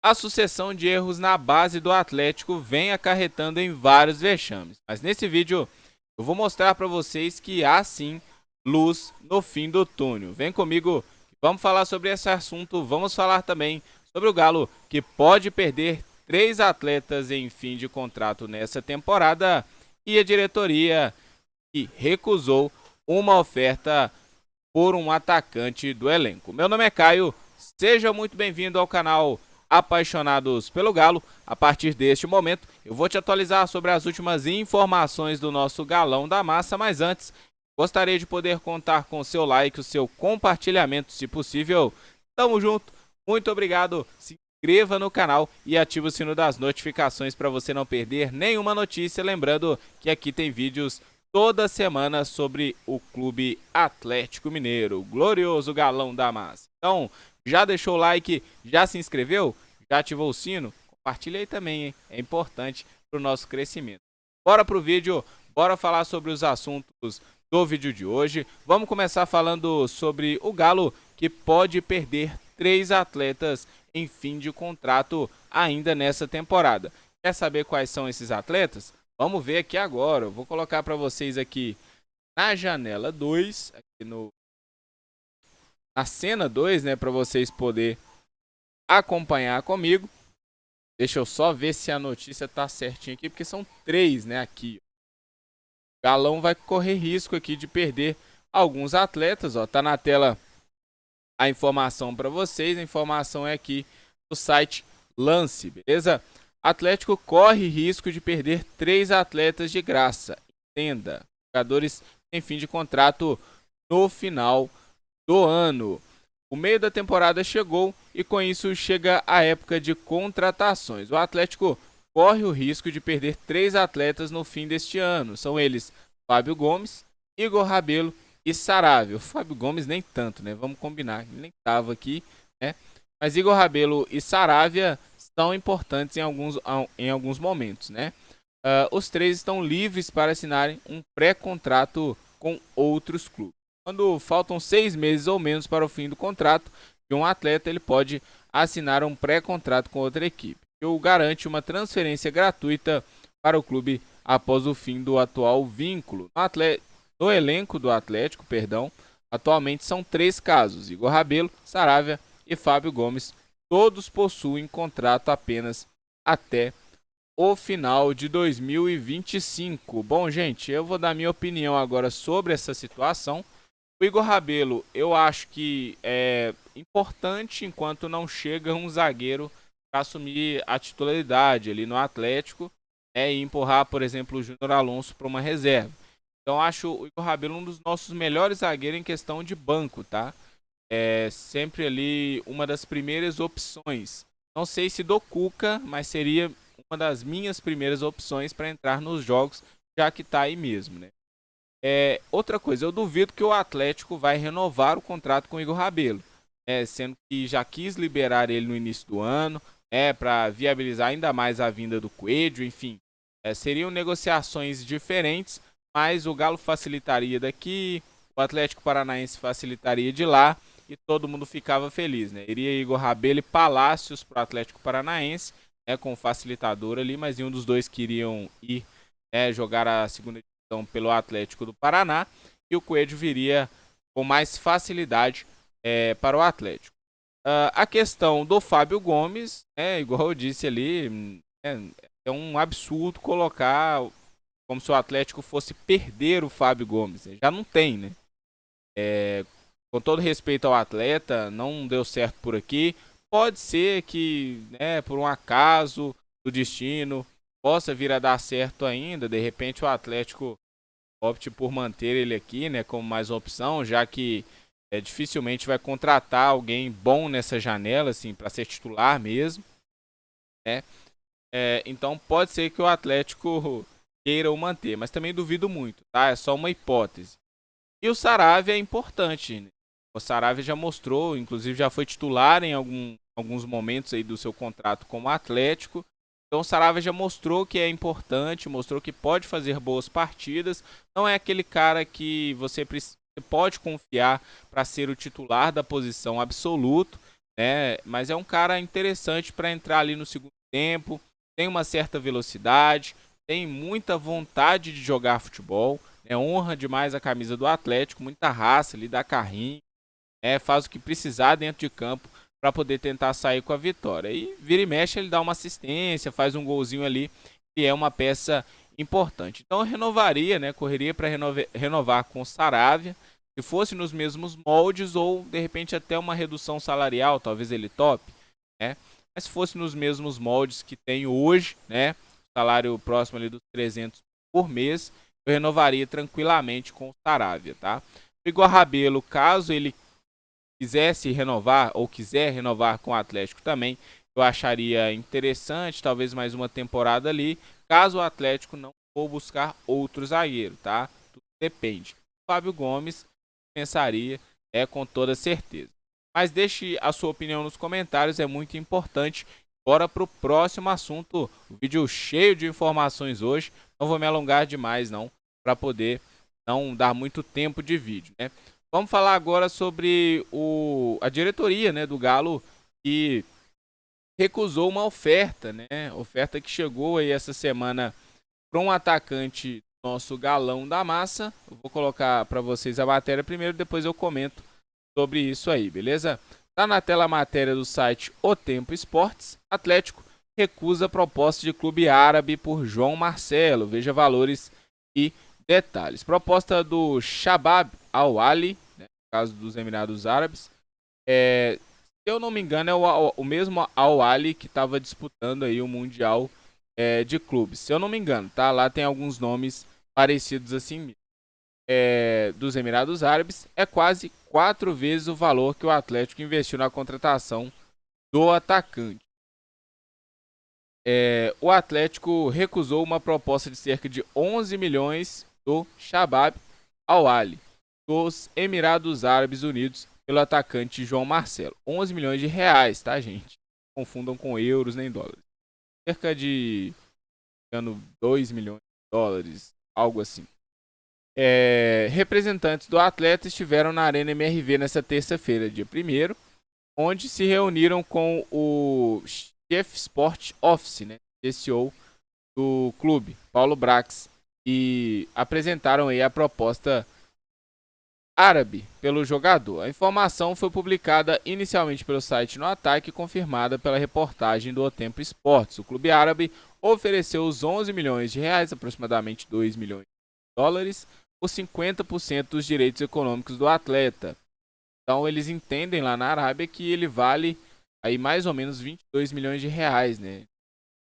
A sucessão de erros na base do Atlético vem acarretando em vários vexames. Mas nesse vídeo eu vou mostrar para vocês que há sim luz no fim do túnel. Vem comigo, vamos falar sobre esse assunto. Vamos falar também sobre o Galo, que pode perder 3 atletas em fim de contrato nessa temporada, e a diretoria que recusou uma oferta por um atacante do elenco. Meu nome é Caio, seja muito bem-vindo ao canal Apaixonados pelo Galo. A partir deste momento eu vou te atualizar sobre as últimas informações do nosso Galão da Massa, mas antes gostaria de poder contar com o seu like, o seu compartilhamento se possível. Tamo junto, muito obrigado, se inscreva no canal e ative o sino das notificações para você não perder nenhuma notícia. Lembrando que aqui tem vídeos toda semana sobre o Clube Atlético Mineiro, o glorioso Galão da Massa. Então, já deixou o like, já se inscreveu, já ativou o sino? Compartilha aí também, hein? É importante para o nosso crescimento. Bora pro vídeo, bora falar sobre os assuntos do vídeo de hoje. Vamos começar falando sobre o Galo, que pode perder 3 atletas em fim de contrato ainda nessa temporada. Quer saber quais são esses atletas? Vamos ver aqui agora. Eu vou colocar para vocês aqui na janela 2, aqui na cena 2, né, para vocês poderem acompanhar comigo. Deixa eu só ver se a notícia tá certinha aqui, porque são 3, né, aqui. O Galão vai correr risco aqui de perder alguns atletas, ó. Tá na tela a informação para vocês. A informação é aqui do site Lance, beleza? Atlético corre risco de perder 3 atletas de graça. Entenda, jogadores em fim de contrato no final do ano. O meio da temporada chegou e com isso chega a época de contratações. O Atlético corre o risco de perder 3 atletas no fim deste ano. São eles Fábio Gomes, Igor Rabelo e Saravia. O Fábio Gomes nem tanto, né? Vamos combinar, ele nem estava aqui, né? Mas Igor Rabelo e Saravia são importantes em alguns momentos, né? Os 3 estão livres para assinarem um pré-contrato com outros clubes. Quando faltam 6 meses ou menos para o fim do contrato de um atleta, ele pode assinar um pré-contrato com outra equipe, que o garante uma transferência gratuita para o clube após o fim do atual vínculo. No elenco do Atlético, atualmente são 3 casos: Igor Rabelo, Saravia e Fábio Gomes. Todos possuem contrato apenas até o final de 2025. Bom, gente, eu vou dar minha opinião agora sobre essa situação. O Igor Rabelo, eu acho que é importante enquanto não chega um zagueiro para assumir a titularidade ali no Atlético, e empurrar, por exemplo, o Júnior Alonso para uma reserva. Então, acho o Igor Rabelo um dos nossos melhores zagueiros em questão de banco, tá? É sempre ali uma das primeiras opções. Não sei se do Cuca, mas seria uma das minhas primeiras opções para entrar nos jogos, já que tá aí mesmo, né? Outra coisa, eu duvido que o Atlético vai renovar o contrato com o Igor Rabelo, sendo que já quis liberar ele no início do ano, para viabilizar ainda mais a vinda do Coelho, enfim. Seriam negociações diferentes, mas o Galo facilitaria daqui, o Atlético Paranaense facilitaria de lá e todo mundo ficava feliz, né? Iria Igor Rabelo e Palácios para o Atlético Paranaense, com o facilitador ali, mas nenhum dos dois queriam ir jogar a segunda divisão pelo Atlético do Paraná, e o Coelho viria com mais facilidade para o Atlético. A questão do Fábio Gomes, igual eu disse ali, é um absurdo colocar como se o Atlético fosse perder o Fábio Gomes. Já não tem, né? Com todo respeito ao atleta, não deu certo por aqui. Pode ser que, por um acaso do destino, possa vir a dar certo ainda. De repente o Atlético opte por manter ele aqui, né, como mais uma opção, já que dificilmente vai contratar alguém bom nessa janela, assim, para ser titular mesmo, né? Então pode ser que o Atlético queira o manter, mas também duvido muito, tá? É só uma hipótese. E o Saravia é importante, né? O Saravia já mostrou, inclusive já foi titular em alguns momentos aí do seu contrato com o Atlético. Então o Saravia já mostrou que é importante, mostrou que pode fazer boas partidas. Não é aquele cara que você pode confiar para ser o titular da posição absoluto, né? Mas é um cara interessante para entrar ali no segundo tempo, tem uma certa velocidade, tem muita vontade de jogar futebol, né? Honra demais a camisa do Atlético, muita raça ali, dá carrinho, faz o que precisar dentro de campo para poder tentar sair com a vitória. E vira e mexe, ele dá uma assistência, faz um golzinho ali, e é uma peça importante. Então eu renovaria, né? Correria para renovar com o Saravia, se fosse nos mesmos moldes ou de repente até uma redução salarial, talvez ele tope, né? Mas se fosse nos mesmos moldes que tem hoje, né? Salário próximo ali dos 300 por mês, eu renovaria tranquilamente com o Saravia, tá? O Igor Rabelo, caso ele quisesse renovar ou quiser renovar com o Atlético também, eu acharia interessante, talvez mais uma temporada ali, caso o Atlético não for buscar outro zagueiro, tá? Tudo depende. O Fábio Gomes pensaria, com toda certeza. Mas deixe a sua opinião nos comentários, é muito importante. Bora para o próximo assunto, o vídeo cheio de informações hoje, não vou me alongar demais não, para poder não dar muito tempo de vídeo, né? Vamos falar agora sobre a diretoria, né, do Galo, que recusou uma oferta, né? Oferta que chegou aí essa semana para um atacante nosso Galão da Massa. Eu vou colocar para vocês a matéria primeiro, depois eu comento sobre isso aí, beleza? Tá na tela a matéria do site O Tempo Esportes. Atlético recusa a proposta de clube árabe por João Marcelo. Veja valores e detalhes. Proposta do Shabab Al-Ahly, né, no caso dos Emirados Árabes. Se eu não me engano, é o mesmo Al-Ahly que estava disputando aí o Mundial de clubes. Se eu não me engano, tá? Lá tem alguns nomes parecidos assim. Dos Emirados Árabes. É quase 4 vezes o valor que o Atlético investiu na contratação do atacante. O Atlético recusou uma proposta de cerca de 11 milhões do Shabab Al-Ahly dos Emirados Árabes Unidos pelo atacante João Marcelo. 11 milhões de reais, tá, gente? Não confundam com euros nem dólares. Cerca de 2 milhões de dólares, algo assim. Representantes do atleta estiveram na Arena MRV nesta terça-feira, dia 1º, onde se reuniram com o Chief Sport Office, né, CEO do clube, Paulo Brax, e apresentaram aí a proposta árabe pelo jogador. A informação foi publicada inicialmente pelo site No Ataque e confirmada pela reportagem do O Tempo Esportes. O clube árabe ofereceu os 11 milhões de reais, aproximadamente 2 milhões de dólares, por 50% dos direitos econômicos do atleta. Então eles entendem lá na Arábia que ele vale aí mais ou menos 22 milhões de reais, né?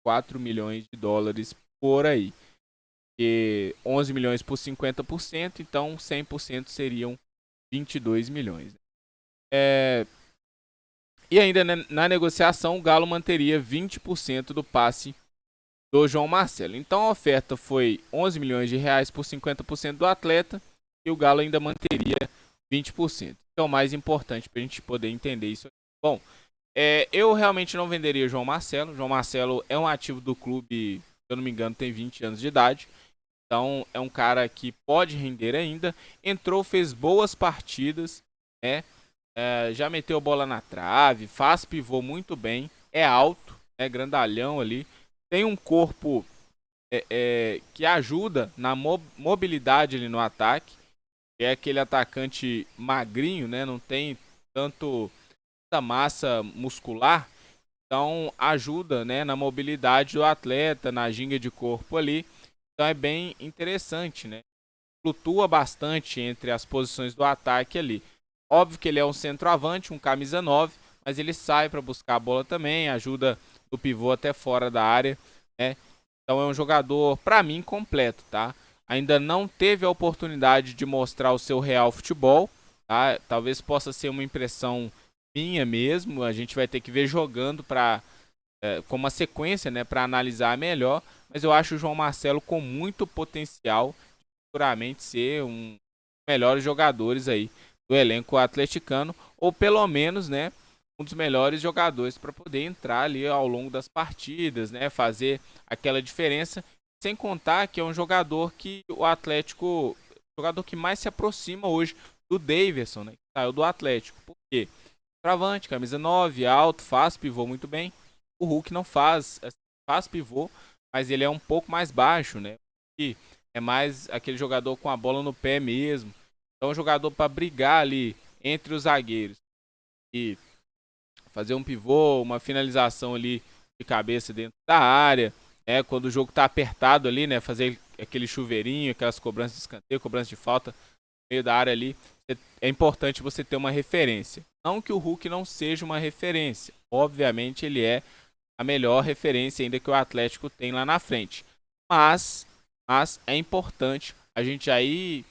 4 milhões de dólares por aí. E 11 milhões por 50%, então 100% seriam 22 milhões. E ainda na negociação, o Galo manteria 20% do passe do João Marcelo. Então a oferta foi 11 milhões de reais por 50% do atleta e o Galo ainda manteria 20%. Então o mais importante para a gente poder entender isso. Bom, eu realmente não venderia o João Marcelo. O João Marcelo é um ativo do clube, se eu não me engano, tem 20 anos de idade. Então é um cara que pode render ainda. Entrou, fez boas partidas, né? Já meteu bola na trave, faz pivô muito bem, é alto, é grandalhão ali, tem um corpo que ajuda na mobilidade ali no ataque. É aquele atacante magrinho, né? Não tem tanta massa muscular, então ajuda, né, na mobilidade do atleta, na ginga de corpo ali. Então é bem interessante, né? Flutua bastante entre as posições do ataque ali. Óbvio que ele é um centroavante, um camisa 9, mas ele sai para buscar a bola também, ajuda do pivô até fora da área, né? Então é um jogador, para mim, completo, tá? Ainda não teve a oportunidade de mostrar o seu real futebol, tá? Talvez possa ser uma impressão minha mesmo, a gente vai ter que ver jogando com uma sequência, né, para analisar melhor, mas eu acho o João Marcelo com muito potencial de futuramente ser um dos melhores jogadores aí do elenco atleticano, ou pelo menos, né, um dos melhores jogadores para poder entrar ali ao longo das partidas, né, fazer aquela diferença, sem contar que é um jogador que o Atlético, o jogador que mais se aproxima hoje do Daverson, né, que saiu do Atlético. Por quê? Travante, camisa 9, alto, faz pivô muito bem. O Hulk não faz pivô, mas ele é um pouco mais baixo, né? E é mais aquele jogador com a bola no pé mesmo. Então, um jogador para brigar ali entre os zagueiros e fazer um pivô, uma finalização ali de cabeça dentro da área, né? Quando o jogo tá apertado ali, né? Fazer aquele chuveirinho, aquelas cobranças de escanteio, cobrança de falta no meio da área ali. É importante você ter uma referência. Não que o Hulk não seja uma referência. Obviamente ele é a melhor referência ainda que o Atlético tem lá na frente. Mas é importante a gente aí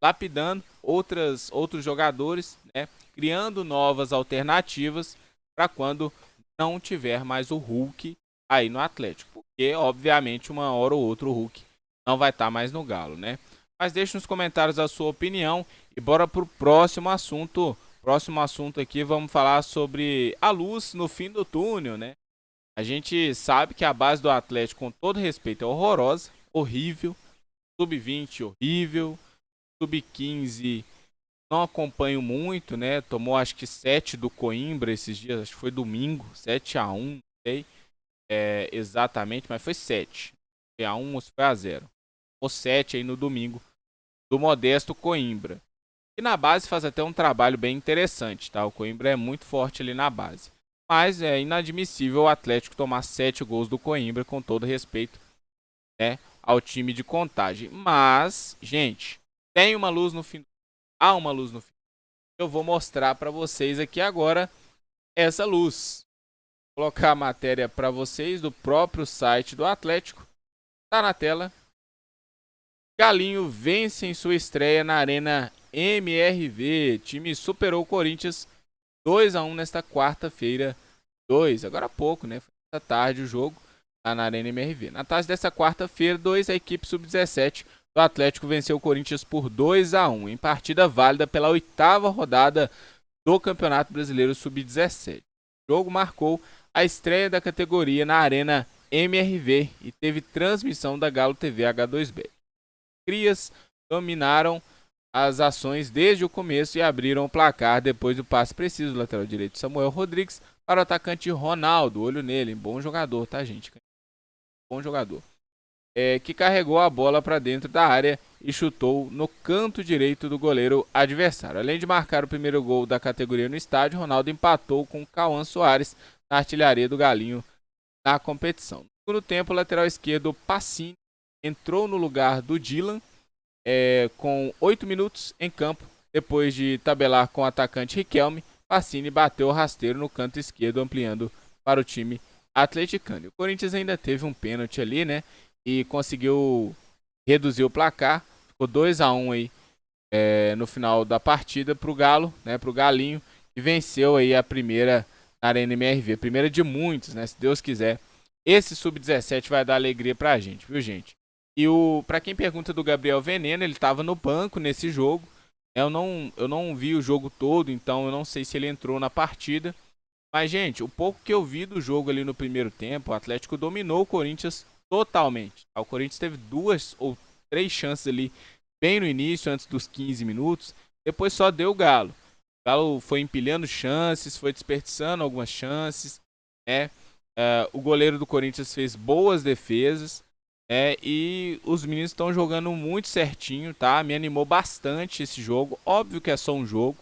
lapidando outros jogadores, né? Criando novas alternativas para quando não tiver mais o Hulk aí no Atlético. Porque, obviamente, uma hora ou outra o Hulk não vai estar mais no Galo, né? Mas deixe nos comentários a sua opinião e bora pro próximo assunto. Próximo assunto aqui, vamos falar sobre a luz no fim do túnel, né? A gente sabe que a base do Atlético, com todo respeito, é horrorosa, horrível. Sub-20 horrível. Sub-15 não acompanho muito, né? Tomou acho que 7 do Coimbra esses dias, acho que foi domingo, 7-1, não sei exatamente, mas foi 7. Foi a 1 ou foi a 0. Ou 7 aí no domingo do modesto Coimbra. E na base faz até um trabalho bem interessante, tá? O Coimbra é muito forte ali na base. Mas é inadmissível o Atlético tomar 7 gols do Coimbra, com todo respeito, né, ao time de Contagem. Mas, gente, tem uma luz no fim. Há uma luz no fim. Eu vou mostrar para vocês aqui agora essa luz. Vou colocar a matéria para vocês do próprio site do Atlético. Tá na tela. Galinho vence em sua estreia na Arena MRV. Time superou o Corinthians 2-1 nesta quarta-feira. Agora há pouco, né? Foi esta tarde o jogo lá na Arena MRV. Na tarde dessa quarta-feira, a equipe sub-17 do Atlético venceu o Corinthians por 2-1 em partida válida pela 8ª rodada do Campeonato Brasileiro Sub-17. O jogo marcou a estreia da categoria na Arena MRV e teve transmissão da Galo TV H2Bet. Crias dominaram as ações desde o começo e abriram o placar depois do passe preciso do lateral direito Samuel Rodrigues para o atacante Ronaldo. Olho nele, bom jogador, tá, gente? Bom jogador. Que carregou a bola para dentro da área e chutou no canto direito do goleiro adversário. Além de marcar o primeiro gol da categoria no estádio, Ronaldo empatou com Cauã Soares na artilharia do Galinho na competição. No segundo tempo, o lateral esquerdo Pacini entrou no lugar do Dylan com 8 minutos em campo. Depois de tabelar com o atacante Riquelme, Pacini bateu o rasteiro no canto esquerdo, ampliando para o time atleticano. O Corinthians ainda teve um pênalti ali, né? E conseguiu reduzir o placar. Ficou 2-1 aí no final da partida para o Galo, né? Para o Galinho, que venceu aí a primeira na Arena MRV. Primeira de muitos, né? Se Deus quiser. Esse Sub-17 vai dar alegria pra gente, viu, gente? E para quem pergunta do Gabriel Veneno, ele estava no banco nesse jogo. Eu não vi o jogo todo, então eu não sei se ele entrou na partida. Mas, gente, o pouco que eu vi do jogo ali no primeiro tempo, o Atlético dominou o Corinthians totalmente. O Corinthians teve 2 ou 3 chances ali bem no início, antes dos 15 minutos. Depois só deu o Galo. O Galo foi empilhando chances, foi desperdiçando algumas chances. O goleiro do Corinthians fez boas defesas. E os meninos estão jogando muito certinho, tá? Me animou bastante esse jogo. Óbvio que é só um jogo,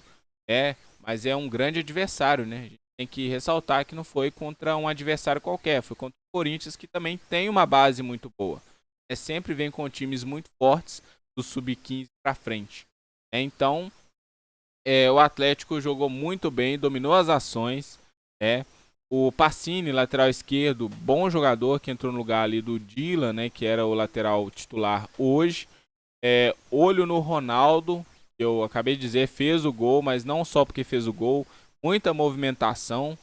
mas é um grande adversário, né? A gente tem que ressaltar que não foi contra um adversário qualquer, foi contra o Corinthians, que também tem uma base muito boa. Sempre vem com times muito fortes do sub-15 para frente. Então, o Atlético jogou muito bem, dominou as ações. O Pacini, lateral esquerdo, bom jogador, que entrou no lugar ali do Dylan, né, que era o lateral titular hoje. Olho no Ronaldo, que eu acabei de dizer, fez o gol, mas não só porque fez o gol, muita movimentação,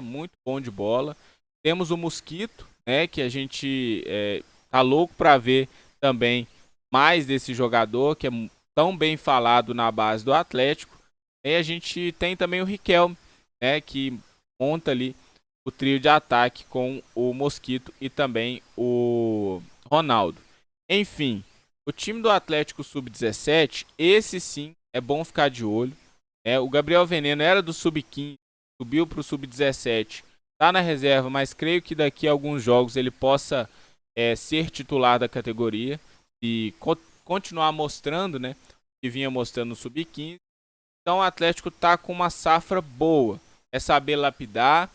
muito bom de bola. Temos o Mosquito, que a gente tá louco para ver também mais desse jogador, que é tão bem falado na base do Atlético. E a gente tem também o Riquelme, que monta ali o trio de ataque com o Mosquito e também o Ronaldo. Enfim, o time do Atlético Sub-17, esse sim é bom ficar de olho. O Gabriel Veneno era do sub-15, subiu para o sub-17, está na reserva, mas creio que daqui a alguns jogos ele possa ser titular da categoria e continuar mostrando, né, que vinha mostrando no sub-15. Então o Atlético está com uma safra boa, é saber lapidar,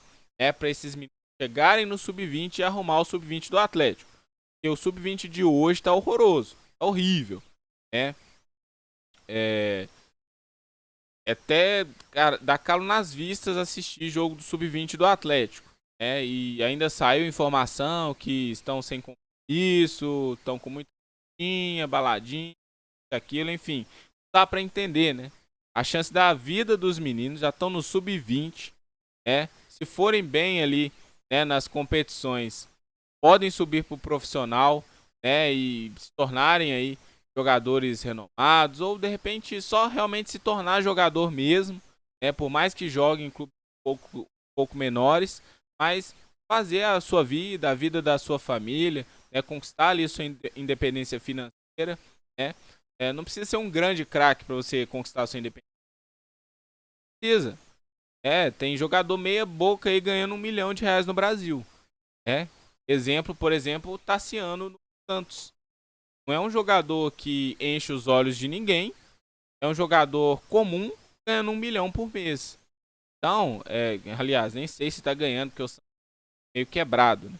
para esses meninos chegarem no sub-20 e arrumar o sub-20 do Atlético. Porque o sub-20 de hoje está horroroso, tá horrível, né? Até, cara, dá calo nas vistas assistir jogo do sub-20 do Atlético, e ainda saiu informação que estão sem isso, estão com muita baladinha, aquilo, enfim, dá para entender, né? A chance da vida dos meninos já estão no sub-20, se forem bem ali, nas competições, podem subir para o profissional, e se tornarem aí jogadores renomados, ou de repente só realmente se tornar jogador mesmo, por mais que joguem em clubes um pouco menores, mas fazer a sua vida, a vida da sua família, conquistar ali sua independência financeira, não precisa ser um grande craque para você conquistar a sua independência. Precisa. Tem jogador meia boca aí ganhando R$1 milhão no Brasil. Exemplo, por exemplo, o Tassiano no Santos. Não é um jogador que enche os olhos de ninguém. É um jogador comum ganhando R$1 milhão por mês. Então, aliás, nem sei se tá ganhando, porque eu sou meio quebrado, né?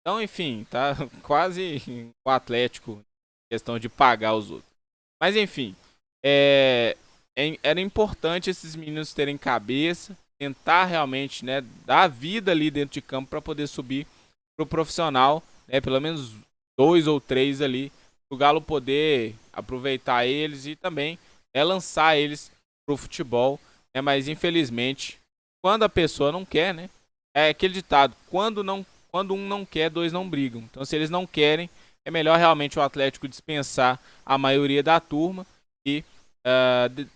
Então, enfim, tá quase o Atlético, questão de pagar os outros. Mas, enfim, era importante esses meninos terem cabeça, tentar realmente, dar vida ali dentro de campo para poder subir pro profissional, pelo menos 2 ou 3 ali, o Galo poder aproveitar eles e também lançar eles pro futebol, mas infelizmente, quando a pessoa não quer, é aquele ditado, quando um não quer, dois não brigam. Então, se eles não querem, é melhor realmente o Atlético dispensar a maioria da turma e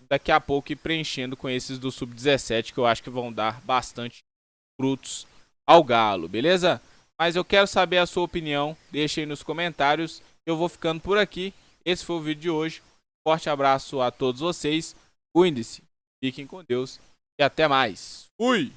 daqui a pouco ir preenchendo com esses do Sub-17, que eu acho que vão dar bastante frutos ao Galo, beleza? Mas eu quero saber a sua opinião, deixa aí nos comentários. Eu vou ficando por aqui. Esse foi o vídeo de hoje. Forte abraço a todos vocês. Cuidem-se, fiquem com Deus e até mais. Fui!